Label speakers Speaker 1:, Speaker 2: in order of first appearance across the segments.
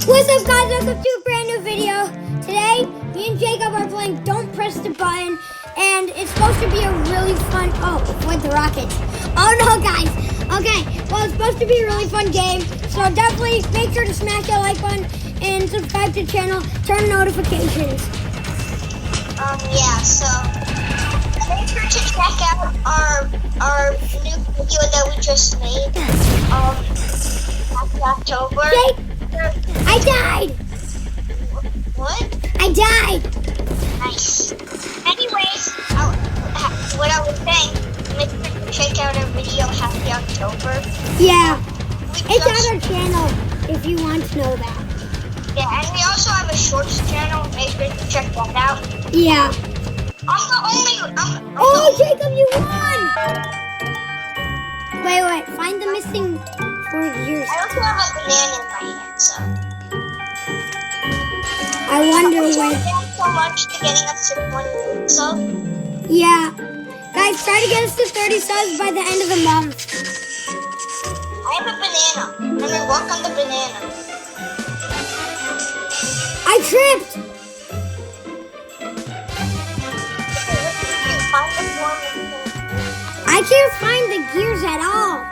Speaker 1: What's up, guys? Welcome to a brand new video. Today, me and Jacob are playing Don't Press the Button, and it's supposed to be a really fun... Oh, with the rockets. Oh no, guys. Okay, well, it's supposed to be a really fun game, so definitely make sure to smash that like button and subscribe to the channel. Turn notifications.
Speaker 2: Yeah, so make sure to check out our new video that we just made. Happy October.
Speaker 1: Jake, I died.
Speaker 2: What?
Speaker 1: I died.
Speaker 2: Nice. Anyways, what I was saying, make sure to check out our video Happy October.
Speaker 1: Yeah,
Speaker 2: We
Speaker 1: it's
Speaker 2: just-
Speaker 1: on our channel if you want to know that.
Speaker 2: Yeah, and we also have a shorts channel. Make sure to check that out.
Speaker 1: Yeah.
Speaker 2: I'm
Speaker 1: Oh, Jacob, you won! Wait, find the missing 4 gears.
Speaker 2: I also have a banana in my hand, so.
Speaker 1: I wonder
Speaker 2: Thank
Speaker 1: where...
Speaker 2: you so much to getting us to 20 subs.
Speaker 1: Yeah. Guys, try to get us to 30 subs by the end of the month.
Speaker 2: I have a banana. Let me walk on the banana.
Speaker 1: I tripped! I can't find the gears at all.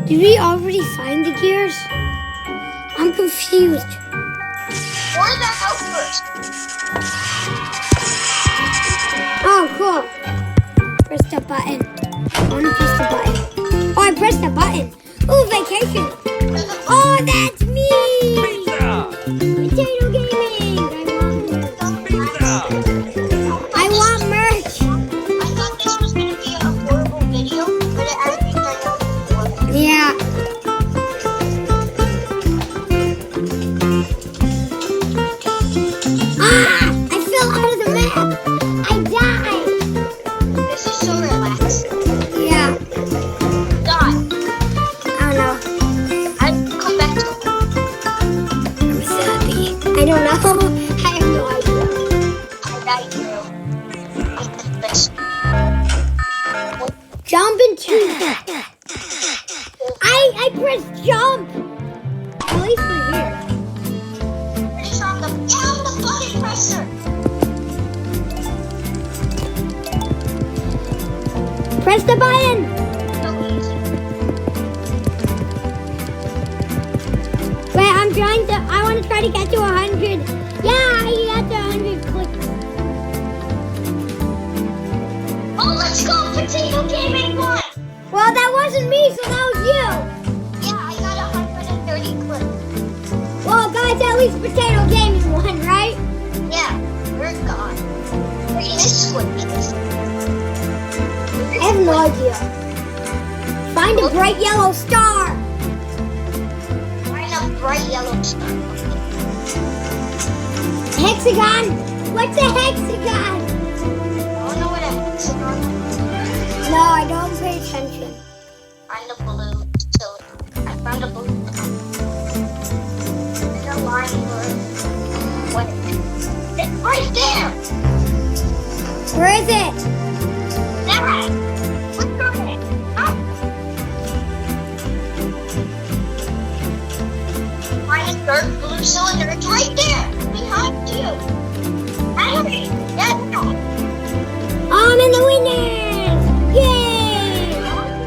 Speaker 1: Did we already find the gears? I'm confused.
Speaker 2: Where's the house first?
Speaker 1: Oh, cool. Press the button. I want to press the button. Oh, I pressed the button. Ooh, vacation. Oh, that's me! Potato gaming! I want merch!
Speaker 2: I thought this was going to be a horrible video, but it actually turned out to be
Speaker 1: Yeah. Ah! I fell out of the map! I died!
Speaker 2: This is so relaxing.
Speaker 1: Yeah.
Speaker 2: God,
Speaker 1: I don't know.
Speaker 2: I'd come back to
Speaker 1: I'm so happy. I don't know. I have no idea.
Speaker 2: I died too. I'm the best.
Speaker 1: Jump into... I pressed jump! At least we're here.
Speaker 2: Pretty sure I'm the button presser.
Speaker 1: Press the button!
Speaker 2: So easy.
Speaker 1: Wait, I want to try to get to 100. Yeah, you got to 100 clicks.
Speaker 2: Oh, let's go! Potato Gaming won!
Speaker 1: Well, that wasn't me, so that was you.
Speaker 2: Yeah, I got 130 clicks.
Speaker 1: Well, guys, at least Potato Gaming won, right?
Speaker 2: Yeah, we're gone. Wait, this is what it is.
Speaker 1: I have no idea. Find a bright yellow star.
Speaker 2: Find a bright yellow star.
Speaker 1: Hexagon? What's a hexagon?
Speaker 2: I don't know what a hexagon is.
Speaker 1: No, I don't pay attention.
Speaker 2: Find a blue cylinder. I found a blue cylinder. There's a line for what? It's right there!
Speaker 1: Where is it?
Speaker 2: There! Look at it! Ah! Find a third blue cylinder. It's right there! Behind you! Henry! Yeah, no!
Speaker 1: I'm in the winners! Yay!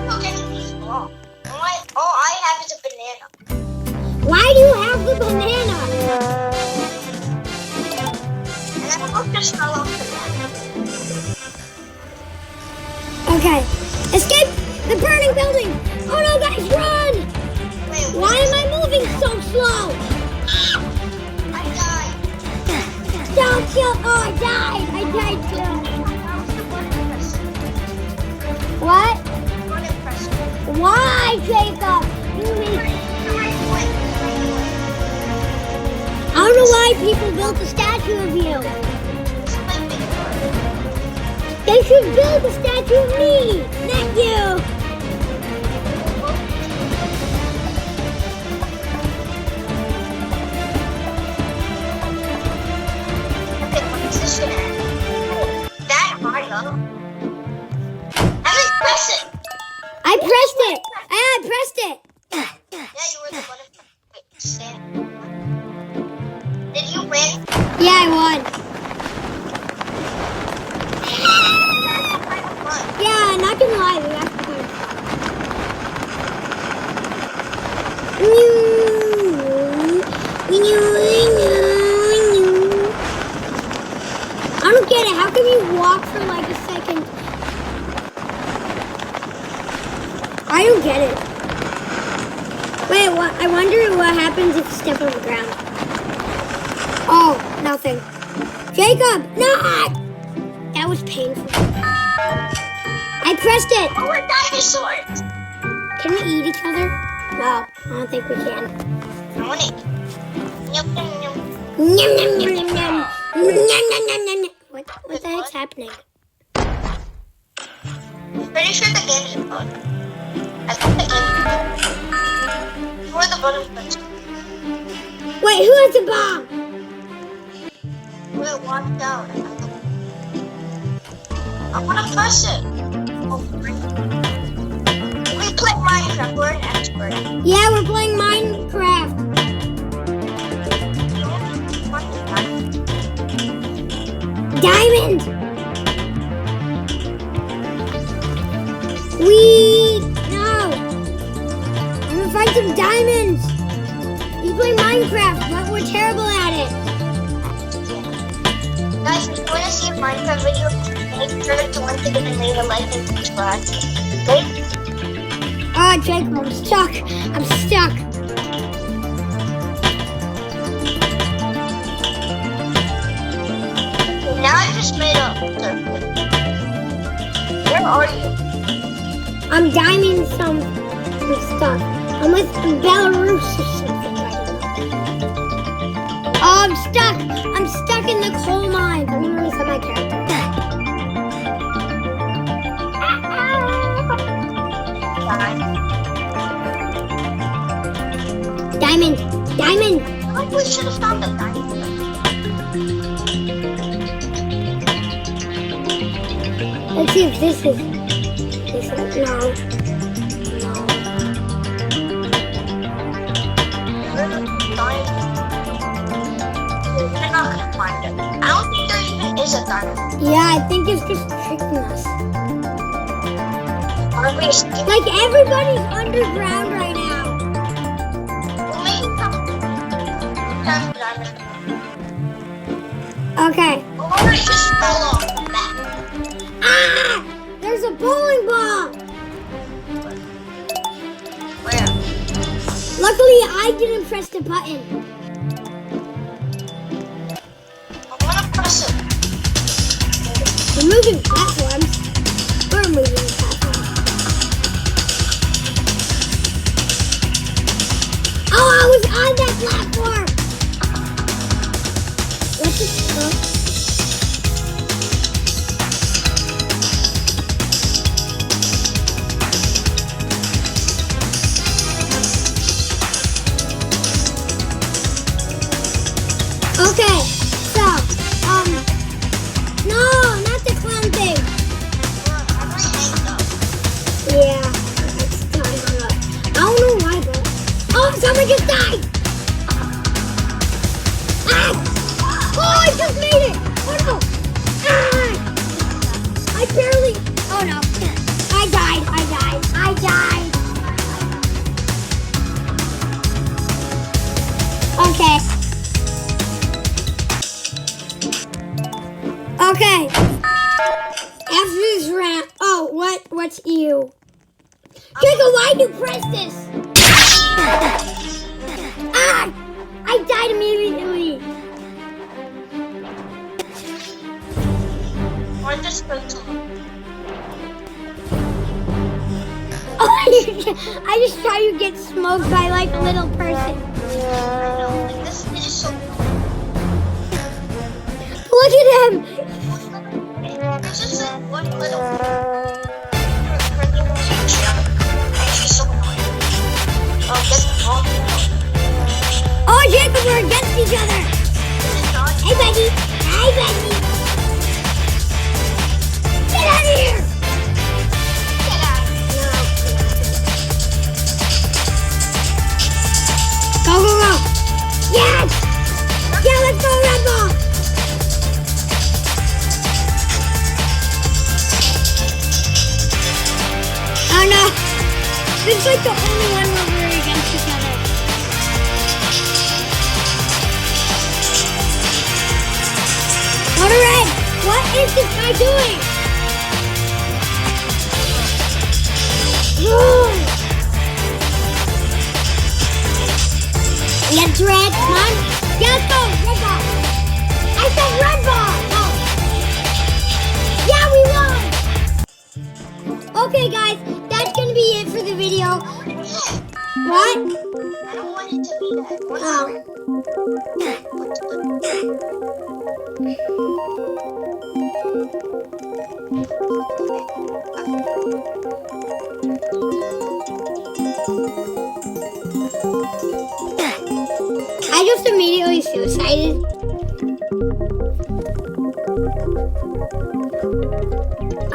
Speaker 2: Okay, these wrong. All I have is a banana.
Speaker 1: Why do you have the banana?
Speaker 2: And I hope just fell off the map.
Speaker 1: Okay. Escape the burning building! Oh no, guys, run!
Speaker 2: Wait,
Speaker 1: Why am I moving so slow?
Speaker 2: I died.
Speaker 1: Don't kill! Oh, I died! I died too. What? Why, Jacob? I don't know why people built a statue of you. They should build a statue of me, not you.
Speaker 2: That high up. And then press it.
Speaker 1: pressed it. I pressed it.
Speaker 2: Yeah, you were the butterfly. Wait, Sam. Did you win?
Speaker 1: Yeah, I won. Yeah, not gonna lie, we have to go. I don't get it. How can you walk for like a second? I don't get it. Wait, what? I wonder what happens if you step on the ground. Oh, nothing. Jacob, no! That was painful. I pressed it.
Speaker 2: Oh, we're dinosaurs.
Speaker 1: Can we eat each other? No, I don't think we can.
Speaker 2: I want it. Yum, yum, yum.
Speaker 1: Nom, nom, nom, nom, nom. Nom, nom, nom, nom, nom. What the heck's happening?
Speaker 2: I'm pretty sure the game is about. I think the game is about. Who are the butterflies?
Speaker 1: Wait, who has the bomb?
Speaker 2: Wait, watch out. I want to press it. Oh, we play Minecraft. We're an expert.
Speaker 1: Yeah, we're playing Minecraft. Diamond! No! I'm gonna find some diamonds! We play Minecraft, but we're terrible at it.
Speaker 2: Guys, if you want to see a Minecraft video, make sure to once again leave a like and subscribe. Wait.
Speaker 1: Oh, Jacob, I'm stuck. I'm stuck.
Speaker 2: Now I just made a circle. Where are you?
Speaker 1: I'm diamond some stuff. I'm with Belarus or something right now. Oh, I'm stuck. I'm stuck in the coal mine. Let me reset my character. Diamond. Diamond.
Speaker 2: I think we should have found the diamond.
Speaker 1: Let's see if this is. No.
Speaker 2: We're not gonna find it. I don't think there even is a diamond.
Speaker 1: Yeah, I think it's just tricking us.
Speaker 2: Are we skipping?
Speaker 1: Like everybody's underground right now.
Speaker 2: Well, maybe some diamond.
Speaker 1: Okay.
Speaker 2: Or it just fell off the map.
Speaker 1: Ah! There's a bowling ball.
Speaker 2: Where?
Speaker 1: Luckily, I didn't press the button.
Speaker 2: I wanna press it.
Speaker 1: We're moving platforms. We're moving platforms. Oh, I was on that platform. What's this? Okay, so, no, not the clown thing. Yeah, it's time hung up. I don't know why, but, oh, someone just died! Ah! Oh, I just made it! Oh no! Ah! I barely, oh no. I died. Okay. Okay. After this round, oh, what's you? Jacob, why'd you press this? Ah! I died immediately.
Speaker 2: Or just go to
Speaker 1: Oh, I just saw you get smoked by like a little person.
Speaker 2: this is so
Speaker 1: Look at him.
Speaker 2: This is like one little her name was Michelle. And she's so annoying. Oh, get the wrong one.
Speaker 1: Oh, Jacob, we're against each other.
Speaker 2: This is not
Speaker 1: Hey, buddy. Hi, buddy. Get out of here.
Speaker 2: get out.
Speaker 1: No. This is like the only one where we're against each other. Motor Red, what is this guy doing? Move! Let's red, come on. Yeah, let's go, red ball. I said red ball. Oh. Yeah, we won. Okay, guys, that's gonna be it for the video. What?
Speaker 2: I don't want it to be that.
Speaker 1: I just immediately suicided.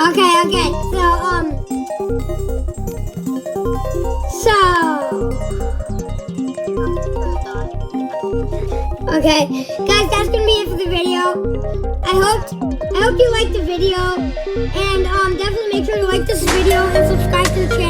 Speaker 1: Okay, okay, guys, that's gonna be it for the video. I hope you liked the video, and definitely make sure to like this video and subscribe to the channel.